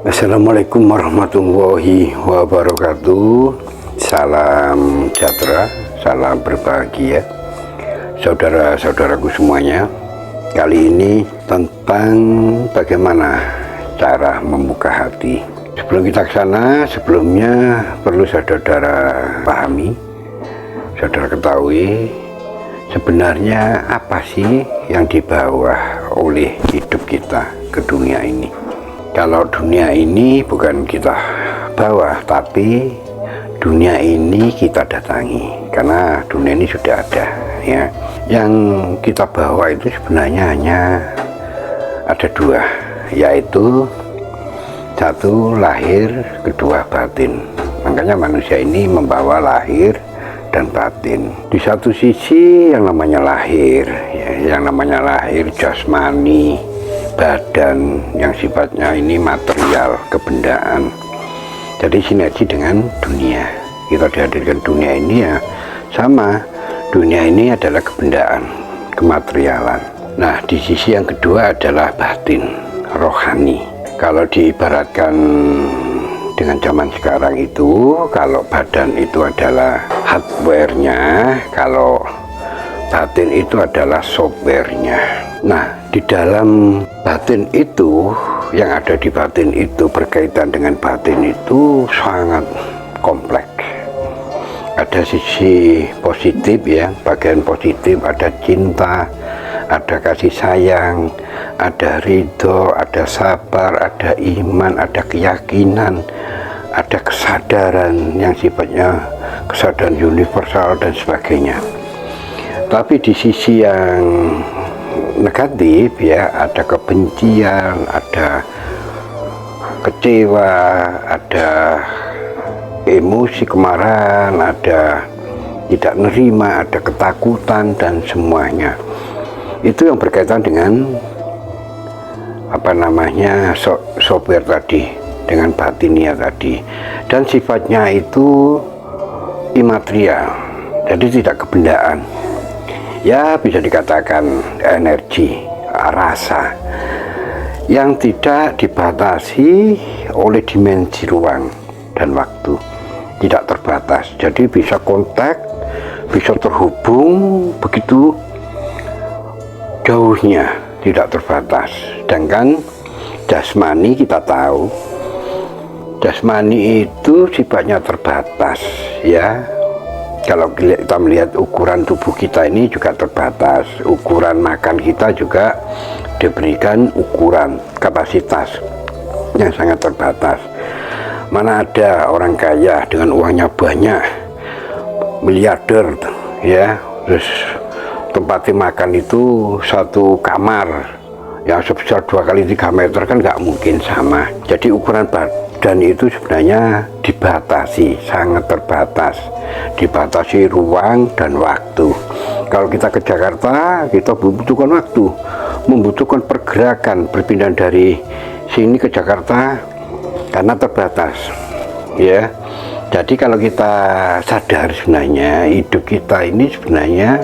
Assalamualaikum warahmatullahi wabarakatuh. Salam sejahtera, salam berbahagia saudara-saudaraku semuanya. Kali ini tentang bagaimana cara membuka hati. Sebelum kita ke sana, sebelumnya perlu saudara pahami, saudara ketahui sebenarnya apa sih yang dibawa oleh hidup kita ke dunia ini. Kalau dunia ini bukan kita bawa, tapi dunia ini kita datangi, karena dunia ini sudah ada ya. Yang kita bawa itu sebenarnya hanya ada dua, yaitu satu lahir, kedua batin. Makanya manusia ini membawa lahir dan batin. Di satu sisi yang namanya lahir ya, yang namanya lahir jasmani, badan yang sifatnya ini material, kebendaan. Jadi sinergi dengan dunia. Kita dihadirkan dunia ini ya sama. Dunia ini adalah kebendaan, kematerialan. Nah, di sisi yang kedua adalah batin, rohani. Kalau diibaratkan dengan zaman sekarang itu, kalau badan itu adalah hardware-nya, kalau batin itu adalah software-nya. Nah, di dalam batin itu, yang ada di batin itu berkaitan dengan batin itu sangat kompleks. Ada sisi positif ya, bagian positif, ada cinta, ada kasih sayang, ada ridho, ada sabar, ada iman, ada keyakinan, ada kesadaran yang sifatnya kesadaran universal dan sebagainya. Tapi di sisi yang negatif ya, ada kebencian, ada kecewa, ada emosi kemarahan, ada tidak nerima, ada ketakutan dan semuanya. Itu yang berkaitan dengan apa namanya software tadi, dengan batinia tadi, dan sifatnya itu imaterial, jadi tidak kebendaan. Ya, bisa dikatakan energi, rasa yang tidak dibatasi oleh dimensi ruang dan waktu, tidak terbatas. Jadi bisa kontak, bisa terhubung begitu jauhnya, tidak terbatas. Sedangkan jasmani kita tahu, jasmani itu sifatnya terbatas ya. Kalau kita melihat ukuran tubuh kita ini juga terbatas, ukuran makan kita juga diberikan ukuran kapasitas yang sangat terbatas. Mana ada orang kaya dengan uangnya banyak, miliarder ya, terus tempatnya makan itu satu kamar yang sebesar 2 kali 3 meter, kan nggak mungkin sama. Jadi ukuran badan itu sebenarnya dibatasi, sangat terbatas, dibatasi ruang dan waktu. Kalau kita ke Jakarta, kita membutuhkan waktu, membutuhkan pergerakan, berpindah dari sini ke Jakarta karena terbatas ya. Jadi kalau kita sadar sebenarnya hidup kita ini sebenarnya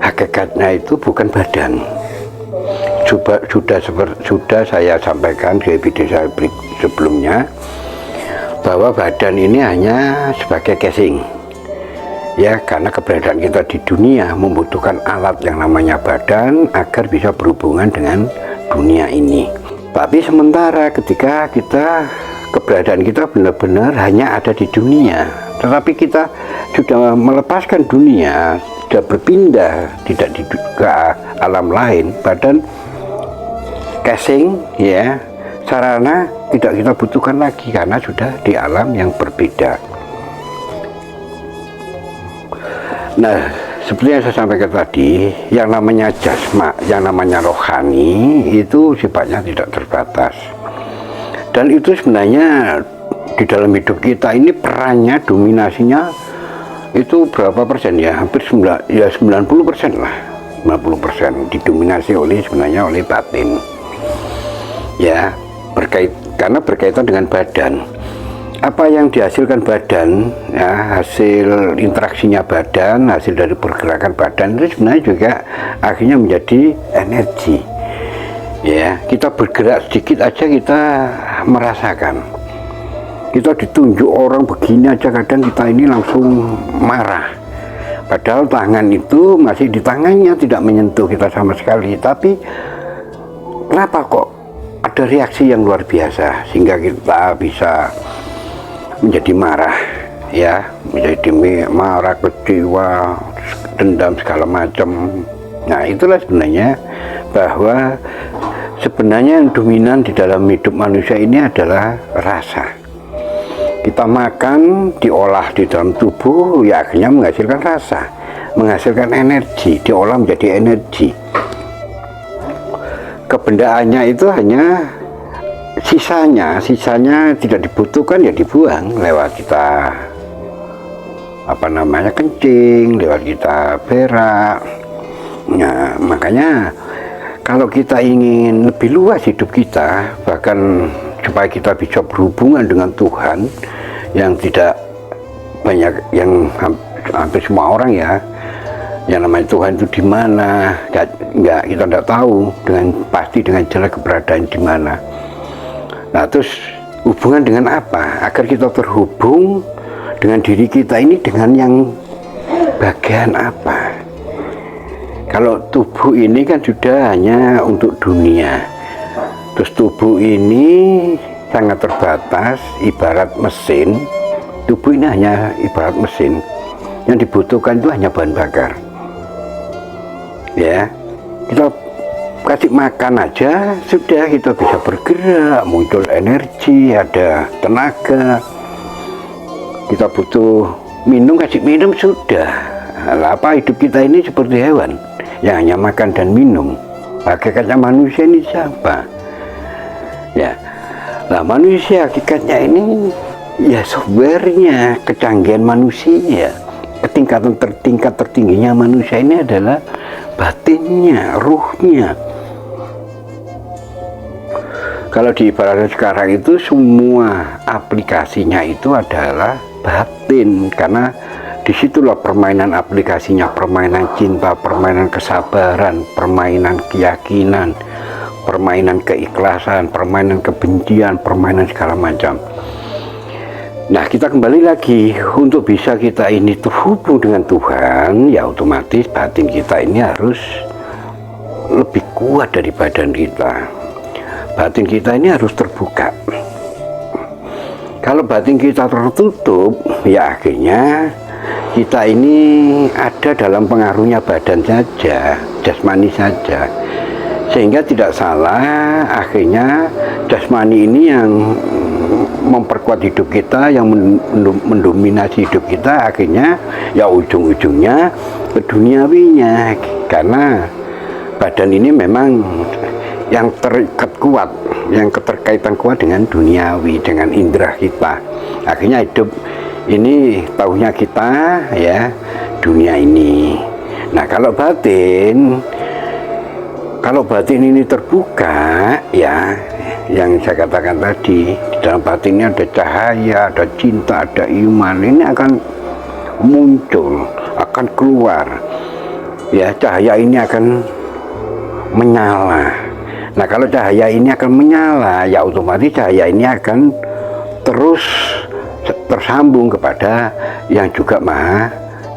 hakikatnya itu bukan badan. Sudah saya sampaikan di video saya sebelumnya bahwa badan ini hanya sebagai casing ya, karena keberadaan kita di dunia membutuhkan alat yang namanya badan agar bisa berhubungan dengan dunia ini. Tapi sementara ketika keberadaan kita benar-benar hanya ada di dunia, tetapi kita sudah melepaskan dunia, sudah berpindah tidak ke alam lain, badan casing ya, sarana tidak kita butuhkan lagi karena sudah di alam yang berbeda. Nah, seperti yang saya sampaikan tadi, yang namanya jasma, yang namanya rohani itu sifatnya tidak terbatas. Dan itu sebenarnya di dalam hidup kita ini perannya, dominasinya itu berapa persen ya? Hampir 90% lah. 90% didominasi sebenarnya oleh batin. Ya, karena berkaitan dengan badan. Apa yang dihasilkan badan ya, hasil interaksinya badan, hasil dari pergerakan badan itu sebenarnya juga akhirnya menjadi energi Ya, kita bergerak sedikit aja kita merasakan. Kita ditunjuk orang begini aja kadang kita ini langsung marah. Padahal tangan itu masih di tangannya, tidak menyentuh kita sama sekali. Tapi kenapa kok ada reaksi yang luar biasa sehingga kita bisa menjadi marah, ya, menjadi marah, kecewa, dendam segala macam. Nah, itulah sebenarnya bahwa sebenarnya yang dominan di dalam hidup manusia ini adalah rasa. Kita makan, diolah di dalam tubuh, ya akhirnya menghasilkan rasa, menghasilkan energi, diolah menjadi energi. Kebendaannya itu hanya sisanya tidak dibutuhkan ya dibuang lewat kita kencing, lewat kita berak. Nah, makanya kalau kita ingin lebih luas hidup kita, bahkan supaya kita bisa berhubungan dengan Tuhan yang tidak banyak, yang hampir semua orang ya, yang namanya Tuhan itu di mana, kita tidak tahu dengan pasti, dengan jelas keberadaan di mana. Nah, terus hubungan dengan apa? Agar kita terhubung dengan diri kita ini dengan yang bagian apa? Kalau tubuh ini kan sudah hanya untuk dunia. Terus tubuh ini sangat terbatas, ibarat mesin. Tubuh ini hanya ibarat mesin. Yang dibutuhkan itu hanya bahan bakar. Ya, kita kasih makan aja sudah kita bisa bergerak, muncul energi, ada tenaga. Kita butuh minum, kasih minum sudah. Nah, apa hidup kita ini seperti hewan yang hanya makan dan minum? Hakikatnya manusia ini siapa? Ya, nah manusia hakikatnya ini ya softwarenya, kecanggihan manusia. Ketingkatan tertingginya manusia ini adalah batinnya, ruhnya. Kalau diibaratkan sekarang itu semua aplikasinya itu adalah batin, karena disitulah permainan aplikasinya, permainan cinta, permainan kesabaran, permainan keyakinan, permainan keikhlasan, permainan kebencian, permainan segala macam. Nah, kita kembali lagi, untuk bisa kita ini terhubung dengan Tuhan, ya otomatis batin kita ini harus lebih kuat dari badan kita. Batin kita ini harus terbuka. Kalau batin kita tertutup, ya akhirnya kita ini ada dalam pengaruhnya badan saja, jasmani saja. Sehingga tidak salah, akhirnya jasmani ini yang memperkuat hidup kita, yang mendominasi hidup kita, akhirnya ya ujung-ujungnya ke duniawinya, karena badan ini memang yang terikat kuat, yang keterkaitan kuat dengan duniawi, dengan indera kita. Akhirnya hidup ini tahunya kita ya dunia ini. Nah, kalau batin ini terbuka, ya yang saya katakan tadi, di dalam batin ini ada cahaya, ada cinta, ada iman, ini akan muncul, akan keluar. Ya, cahaya ini akan menyala. Nah, kalau cahaya ini akan menyala, ya otomatis cahaya ini akan terus tersambung kepada yang juga maha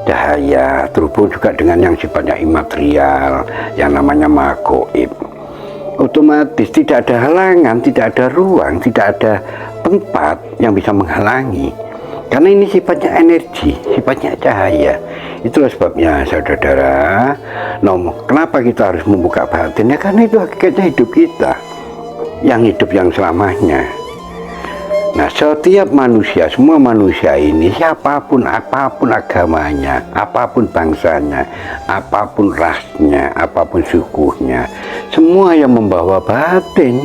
cahaya, terhubung juga dengan yang sifatnya imaterial, yang namanya maha gaib. Otomatis tidak ada halangan, tidak ada ruang, tidak ada tempat yang bisa menghalangi, karena ini sifatnya energi, sifatnya cahaya. Itulah sebabnya saudara-saudara, kenapa kita harus membuka batin? Ya karena itu hakikatnya hidup kita, yang hidup yang selamanya. Nah, setiap manusia, semua manusia ini, siapapun, apapun agamanya, apapun bangsanya, apapun rasnya, apapun sukunya, semua yang membawa batin,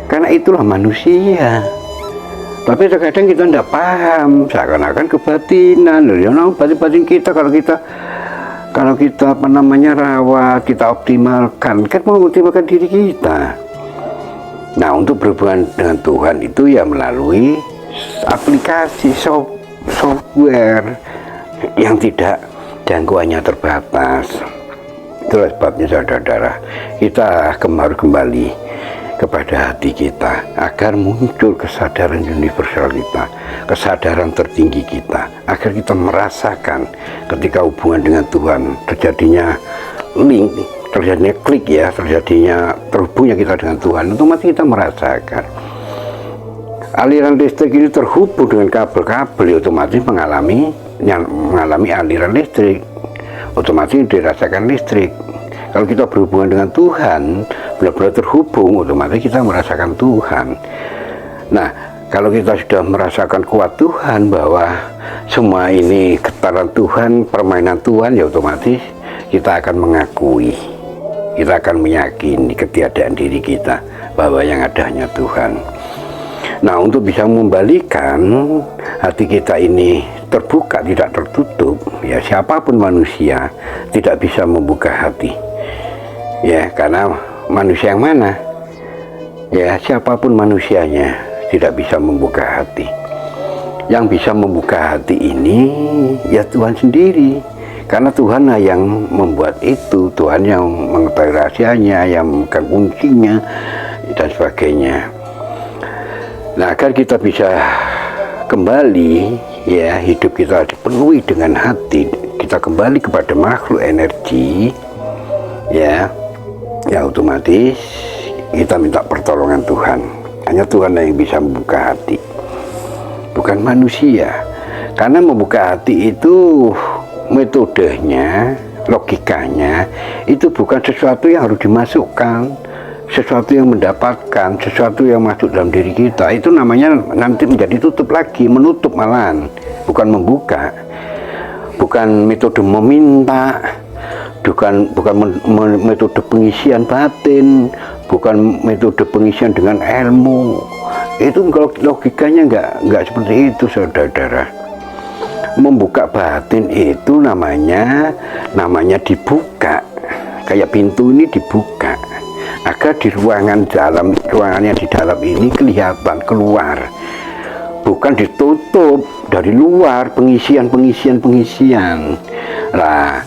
karena itulah manusia. Tapi terkadang kita tidak paham, seakan-akan kebatinan, batin kita, kalau kita rawat, kita optimalkan, kan mengoptimalkan diri kita. Nah, untuk berhubungan dengan Tuhan itu ya melalui aplikasi software yang tidak jangkauannya terbatas. Itulah sebabnya saudara-saudara, kita harus kembali kepada hati kita, agar muncul kesadaran universal kita, kesadaran tertinggi kita, agar kita merasakan ketika hubungan dengan Tuhan terjadinya link, terjadinya klik ya, terjadinya terhubungnya kita dengan Tuhan, otomatis kita merasakan aliran listrik ini terhubung dengan kabel-kabel, otomatis mengalami aliran listrik, otomatis dirasakan listrik. Kalau kita berhubungan dengan Tuhan, benar-benar terhubung, otomatis kita merasakan Tuhan. Nah, kalau kita sudah merasakan kuat Tuhan, bahwa semua ini getaran Tuhan, permainan Tuhan, ya otomatis kita akan mengakui, kita akan meyakini ketiadaan diri kita, bahwa yang ada hanya Tuhan. Nah, untuk bisa membalikan hati kita ini terbuka, tidak tertutup, ya siapapun manusia tidak bisa membuka hati. Ya, karena manusia yang mana? Ya, siapapun manusianya tidak bisa membuka hati. Yang bisa membuka hati ini ya Tuhan sendiri. Karena Tuhanlah yang membuat itu, Tuhan yang mengetahui rahasianya, yang memegang kuncinya dan sebagainya. Nah, agar kita bisa kembali, ya hidup kita dipenuhi dengan hati, kita kembali kepada makhluk energi, ya otomatis kita minta pertolongan Tuhan. Hanya Tuhan yang bisa membuka hati, bukan manusia. Karena membuka hati itu metodenya, logikanya itu bukan sesuatu yang harus dimasukkan, sesuatu yang mendapatkan, sesuatu yang masuk dalam diri kita. Itu namanya nanti menjadi tutup lagi, menutup malahan, bukan membuka. Bukan metode meminta, bukan metode pengisian batin, bukan metode pengisian dengan ilmu. Itu kalau logikanya nggak seperti itu, saudara-saudara. Membuka batin itu namanya dibuka, kayak pintu ini dibuka, agar di ruangannya di dalam ini kelihatan keluar, bukan ditutup dari luar, pengisian. Nah,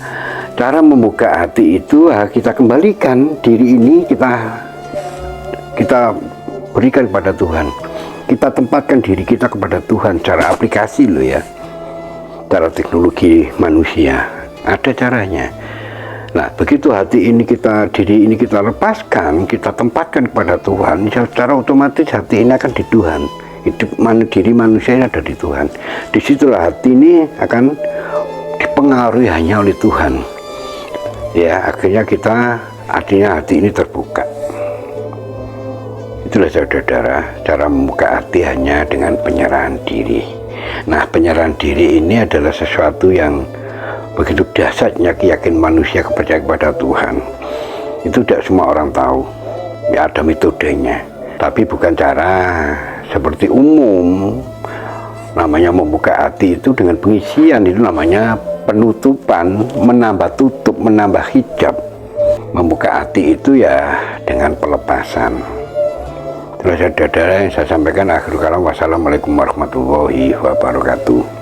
cara membuka hati itu kita kembalikan diri ini, kita berikan kepada Tuhan, kita tempatkan diri kita kepada Tuhan. Cara aplikasi loh ya, cara teknologi manusia ada caranya. Nah, begitu diri ini kita lepaskan, kita tempatkan kepada Tuhan, secara otomatis hati ini akan di Tuhan. Diri manusia ini ada di Tuhan. Disitulah hati ini akan dipengaruhi hanya oleh Tuhan. Ya, akhirnya hati ini terbuka. Itulah saudara-saudara, cara membuka hati hanya dengan penyerahan diri. Nah, penyerahan diri ini adalah sesuatu yang begitu dahsyatnya keyakinan manusia, kepercayaan kepada Tuhan. Itu tidak semua orang tahu. Ya, ada metodenya, tapi bukan cara seperti umum. Namanya membuka hati itu dengan pengisian, itu namanya penutupan, menambah tutup, menambah hijab. Membuka hati itu ya dengan pelepasan. Terus saudara yang saya sampaikan, akhirul kalam, wassalamualaikum warahmatullahi wabarakatuh.